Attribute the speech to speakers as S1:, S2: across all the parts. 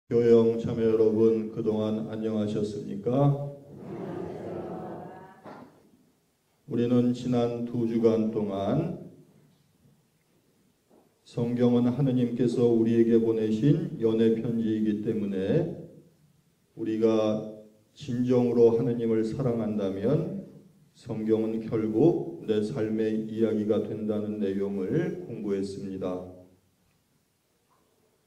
S1: 교영 참여 여러분, 그동안 안녕하셨습니까? 우리는 지난 2주간 동안 성경은 하느님께서 우리에게 보내신 연애 편지이기 때문에 우리가 진정으로 하느님을 사랑한다면 성경은 결국 내 삶의 이야기가 된다는 내용을 공부했습니다.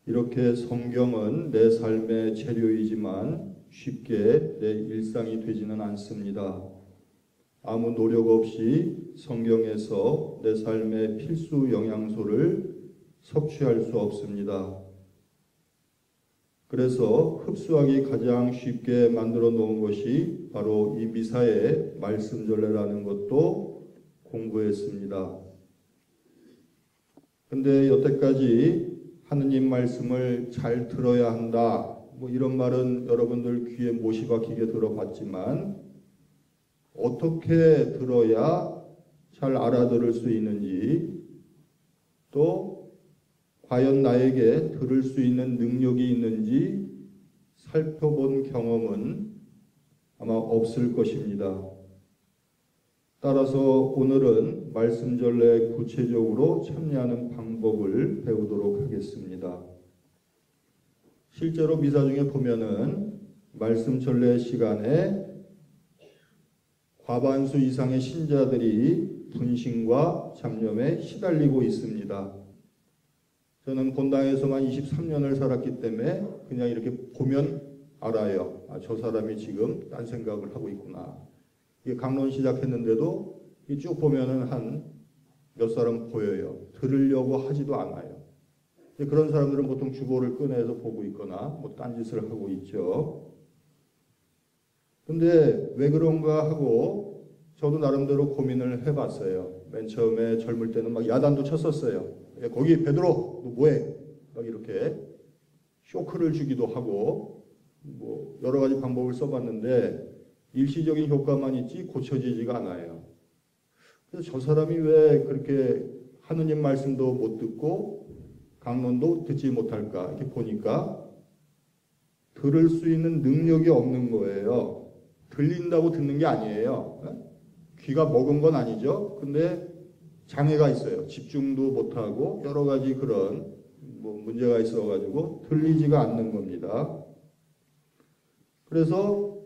S1: 이렇게 성경은 내 삶의 재료이지만 쉽게 내 일상이 되지는 않습니다. 아무 노력 없이 성경에서 내 삶의 필수 영양소를 섭취할 수 없습니다. 그래서 흡수하기 가장 쉽게 만들어 놓은 것이 바로 이 미사의 말씀전례라는 것도 공부했습니다. 근데 여태까지 하느님 말씀을 잘 들어야 한다, 이런 말은 여러분들 귀에 못이 박히게 들어봤지만 어떻게 들어야 잘 알아들을 수 있는지, 또 과연 나에게 들을 수 있는 능력이 있는지 살펴본 경험은 아마 없을 것입니다. 따라서 오늘은 말씀전례에 구체적으로 참여하는 방법을 배우도록 하겠습니다. 실제로 미사 중에 보면은 말씀전례 시간에 과반수 이상의 신자들이 분심과 잡념에 시달리고 있습니다. 저는 본당에서만 23년을 살았기 때문에 그냥 이렇게 보면 알아요. 저 사람이 지금 딴 생각을 하고 있구나. 강론 시작했는데도 쭉 보면은 한 몇 사람 보여요. 들으려고 하지도 않아요. 그런 사람들은 보통 주보를 꺼내서 보고 있거나 딴짓을 하고 있죠. 근데 왜 그런가 하고 저도 나름대로 고민을 해봤어요. 맨 처음에 젊을 때는 막 야단도 쳤었어요. 거기 베드로 너 뭐해? 막 이렇게 쇼크를 주기도 하고 여러 가지 방법을 써봤는데 일시적인 효과만 있지 고쳐지지가 않아요. 그래서 저 사람이 왜 그렇게 하느님 말씀도 못 듣고 강론도 듣지 못할까? 이렇게 보니까 들을 수 있는 능력이 없는 거예요. 들린다고 듣는 게 아니에요. 귀가 먹은 건 아니죠. 근데 장애가 있어요. 집중도 못하고 여러 가지 그런 문제가 있어가지고 들리지가 않는 겁니다. 그래서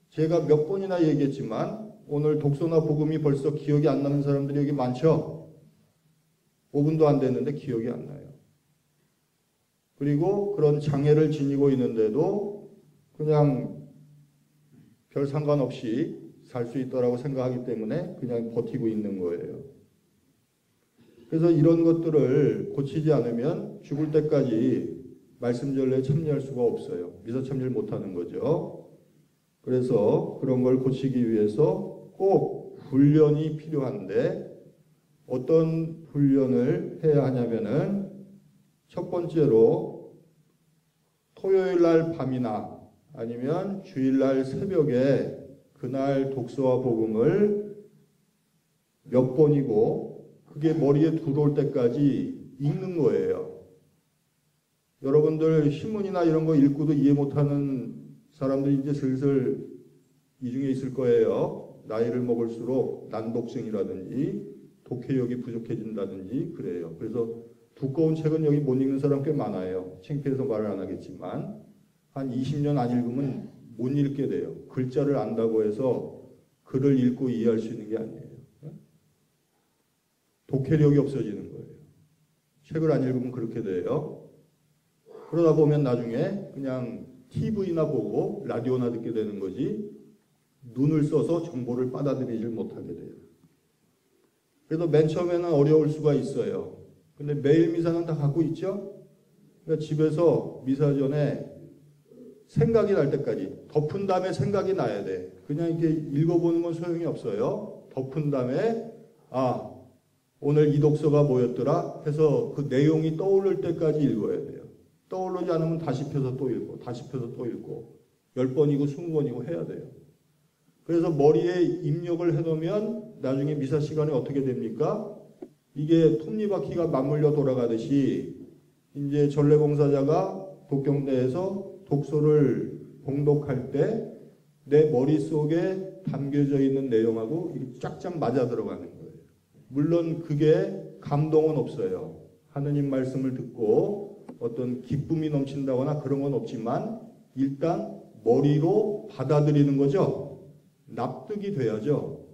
S1: 제가 몇 번이나 얘기했지만 오늘 독서나 복음이 벌써 기억이 안 나는 사람들이 여기 많죠? 5분도 안 됐는데 기억이 안 나요. 그리고 그런 장애를 지니고 있는데도 그냥 별 상관없이 살 수 있다라고 생각하기 때문에 그냥 버티고 있는 거예요. 그래서 이런 것들을 고치지 않으면 죽을 때까지 말씀전례에 참여할 수가 없어요. 미사 참여를 못하는 거죠. 그래서 그런 걸 고치기 위해서 꼭 훈련이 필요한데 어떤 훈련을 해야 하냐면은 첫 번째로 토요일 날 밤이나 아니면 주일 날 새벽에 그날 독서와 복음을 몇 번이고 그게 머리에 들어올 때까지 읽는 거예요. 여러분들 신문이나 이런 거 읽고도 이해 못하는 사람들이 이제 슬슬 이 중에 있을 거예요. 나이를 먹을수록 난독증이라든지 독해력이 부족해진다든지 그래요. 그래서 두꺼운 책은 여기 못 읽는 사람 꽤 많아요. 창피해서 말을 안 하겠지만 한 20년 안 읽으면 못 읽게 돼요. 글자를 안다고 해서 글을 읽고 이해할 수 있는 게 아니에요. 독해력이 없어지는 거예요. 책을 안 읽으면 그렇게 돼요. 그러다 보면 나중에 그냥 TV나 보고 라디오나 듣게 되는 거지 눈을 써서 정보를 받아들이질 못하게 돼요. 그래서 맨 처음에는 어려울 수가 있어요. 근데 매일 미사는 다 갖고 있죠? 그러니까 집에서 미사 전에 생각이 날 때까지 덮은 다음에 생각이 나야 돼. 그냥 이렇게 읽어보는 건 소용이 없어요. 덮은 다음에 오늘 이 독서가 뭐였더라 해서 그 내용이 떠오를 때까지 읽어야 돼요. 떠오르지 않으면 다시 펴서 또 읽고 다시 펴서 또 읽고 10번이고 20번이고 해야 돼요. 그래서 머리에 입력을 해놓으면 나중에 미사 시간에 어떻게 됩니까? 이게 톱니바퀴가 맞물려 돌아가듯이 이제 전례봉사자가 독경대에서 독서를 봉독할 때 내 머릿속에 담겨져 있는 내용하고 쫙쫙 맞아 들어가는 거예요. 물론 그게 감동은 없어요. 하느님 말씀을 듣고 어떤 기쁨이 넘친다거나 그런 건 없지만 일단 머리로 받아들이는 거죠. 납득이 돼야죠.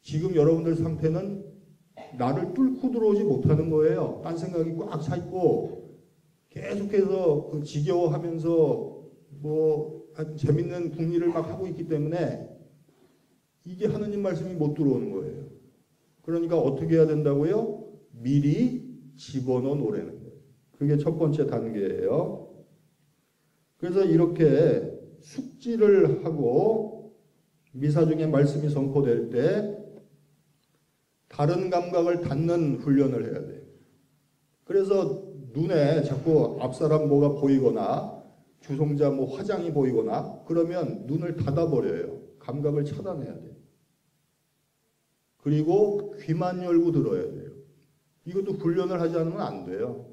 S1: 지금 여러분들 상태는 나를 뚫고 들어오지 못하는 거예요. 딴 생각이 꽉 차 있고 계속해서 지겨워하면서 재밌는 궁리를 막 하고 있기 때문에 이게 하느님 말씀이 못 들어오는 거예요. 그러니까 어떻게 해야 된다고요? 미리 집어넣어 놓으라는 거예요. 그게 첫 번째 단계예요. 그래서 이렇게 숙지를 하고 미사 중에 말씀이 선포될 때 다른 감각을 닫는 훈련을 해야 돼요. 그래서 눈에 자꾸 앞사람 뭐가 보이거나 주송자 화장이 보이거나 그러면 눈을 닫아버려요. 감각을 차단해야 돼요. 그리고 귀만 열고 들어야 돼요. 이것도 훈련을 하지 않으면 안 돼요.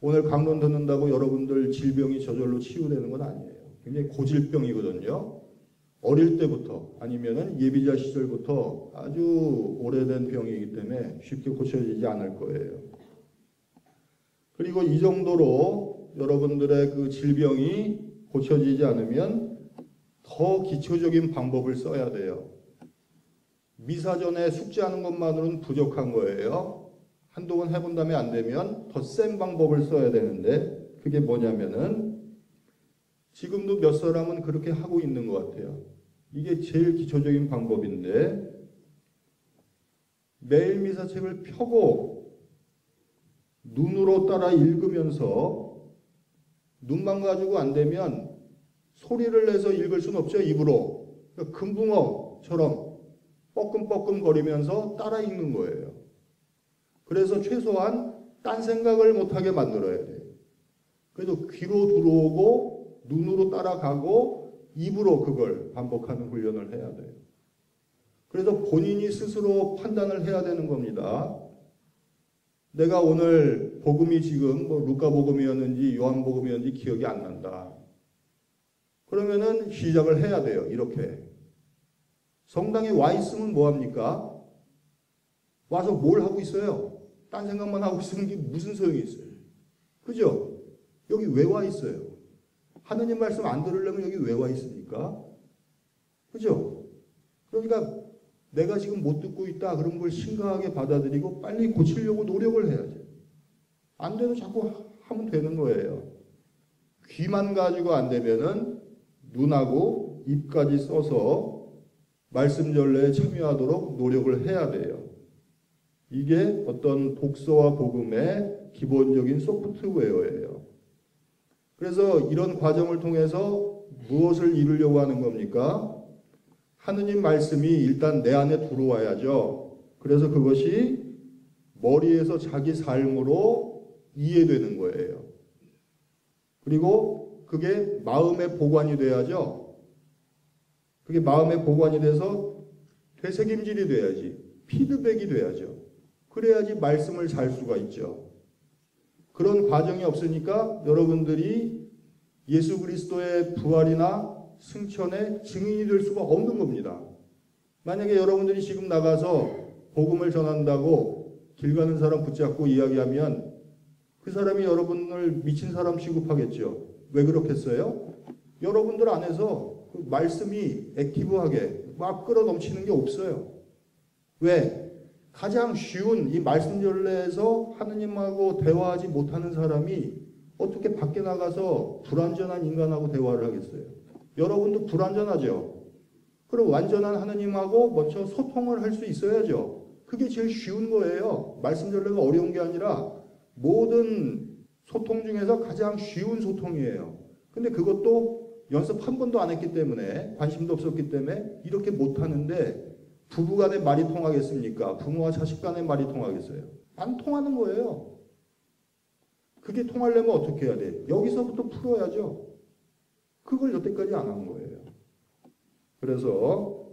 S1: 오늘 강론 듣는다고 여러분들 질병이 저절로 치유되는 건 아니에요. 굉장히 고질병이거든요. 어릴 때부터 아니면은 예비자 시절부터 아주 오래된 병이기 때문에 쉽게 고쳐지지 않을 거예요. 그리고 이 정도로 여러분들의 그 질병이 고쳐지지 않으면 더 기초적인 방법을 써야 돼요. 미사 전에 숙지하는 것만으로는 부족한 거예요. 한동안 해본 다음에 안 되면 더 센 방법을 써야 되는데 그게 뭐냐면은 지금도 몇 사람은 그렇게 하고 있는 것 같아요. 이게 제일 기초적인 방법인데 매일 미사책을 펴고 눈으로 따라 읽으면서 눈만 가지고 안 되면 소리를 내서 읽을 수는 없죠. 입으로. 그러니까 금붕어처럼 뻐끔뻐끔 거리면서 따라 읽는 거예요. 그래서 최소한 딴 생각을 못하게 만들어야 돼요. 그래도 귀로 들어오고 눈으로 따라가고 입으로 그걸 반복하는 훈련을 해야 돼요. 그래서 본인이 스스로 판단을 해야 되는 겁니다. 내가 오늘 복음이 지금 루카 복음이었는지 요한 복음이었는지 기억이 안 난다. 그러면은 시작을 해야 돼요. 이렇게. 성당에 와 있으면 뭐합니까? 와서 뭘 하고 있어요? 딴 생각만 하고 있으면 게 무슨 소용이 있어요? 그죠? 여기 왜 와 있어요? 하느님 말씀 안 들으려면 여기 왜 와 있습니까? 그죠? 그러니까 내가 지금 못 듣고 있다 그런 걸 심각하게 받아들이고 빨리 고치려고 노력을 해야죠. 안 돼도 자꾸 하면 되는 거예요. 귀만 가지고 안 되면은 눈하고 입까지 써서 말씀 전례에 참여하도록 노력을 해야 돼요. 이게 어떤 독서와 복음의 기본적인 소프트웨어예요. 그래서 이런 과정을 통해서 무엇을 이루려고 하는 겁니까? 하느님 말씀이 일단 내 안에 들어와야죠. 그래서 그것이 머리에서 자기 삶으로 이해되는 거예요. 그리고 그게 마음의 보관이 돼야죠. 그게 마음의 보관이 돼서 되새김질이 돼야지. 피드백이 돼야죠. 그래야지 말씀을 잘 수가 있죠. 그런 과정이 없으니까 여러분들이 예수 그리스도의 부활이나 승천의 증인이 될 수가 없는 겁니다. 만약에 여러분들이 지금 나가서 복음을 전한다고 길 가는 사람 붙잡고 이야기하면 그 사람이 여러분을 미친 사람 취급하겠죠. 왜 그렇겠어요? 여러분들 안에서 그 말씀이 액티브하게 막 끌어넘치는 게 없어요. 왜? 가장 쉬운 이 말씀 전례에서 하느님하고 대화하지 못하는 사람이 어떻게 밖에 나가서 불완전한 인간하고 대화를 하겠어요? 여러분도 불완전하죠? 그럼 완전한 하느님하고 먼저 소통을 할 수 있어야죠. 그게 제일 쉬운 거예요. 말씀 전례가 어려운 게 아니라 모든 소통 중에서 가장 쉬운 소통이에요. 근데 그것도 연습 한 번도 안 했기 때문에 관심도 없었기 때문에 이렇게 못하는데 부부 간의 말이 통하겠습니까? 부모와 자식 간의 말이 통하겠어요? 안 통하는 거예요. 그게 통하려면 어떻게 해야 돼? 여기서부터 풀어야죠. 그걸 여태까지 안 한 거예요. 그래서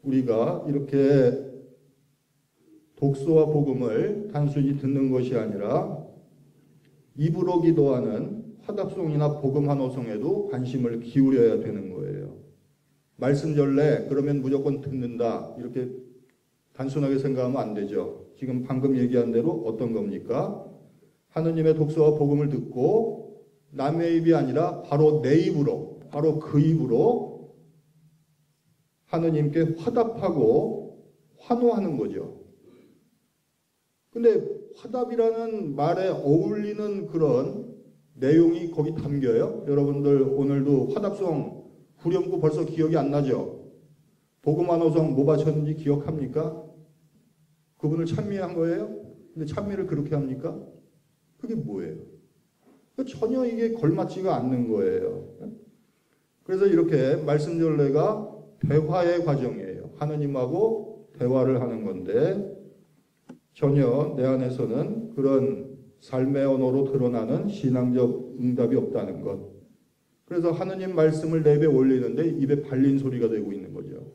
S1: 우리가 이렇게 독서와 복음을 단순히 듣는 것이 아니라 입으로 기도하는 화답송이나 복음 환호성에도 관심을 기울여야 되는 거예요. 말씀 전래 그러면 무조건 듣는다 이렇게 단순하게 생각하면 안 되죠. 지금 방금 얘기한 대로 어떤 겁니까? 하느님의 독서와 복음을 듣고 남의 입이 아니라 바로 내 입으로, 바로 그 입으로 하느님께 화답하고 환호하는 거죠. 근데 화답이라는 말에 어울리는 그런 내용이 거기 담겨요. 여러분들 오늘도 화답송 후렴구 벌써 기억이 안 나죠? 복음 환호성 뭐 바쳤는지 기억합니까? 그분을 찬미한 거예요? 근데 찬미를 그렇게 합니까? 그게 뭐예요? 전혀 이게 걸맞지가 않는 거예요. 그래서 이렇게 말씀 전례가 대화의 과정이에요. 하느님하고 대화를 하는 건데 전혀 내 안에서는 그런 삶의 언어로 드러나는 신앙적 응답이 없다는 것. 그래서 하느님 말씀을 내 입에 올리는데 입에 발린 소리가 되고 있는 거죠.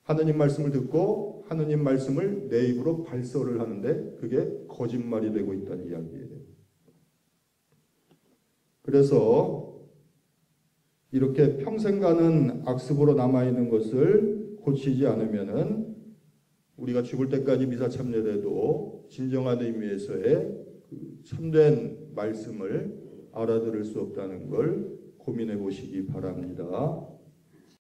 S1: 하느님 말씀을 듣고 하느님 말씀을 내 입으로 발설을 하는데 그게 거짓말이 되고 있다는 이야기예요. 그래서 이렇게 평생 가는 악습으로 남아있는 것을 고치지 않으면은 우리가 죽을 때까지 미사 참여돼도 진정한 의미에서의 그 참된 말씀을 알아들을 수 없다는 걸 고민해 보시기 바랍니다.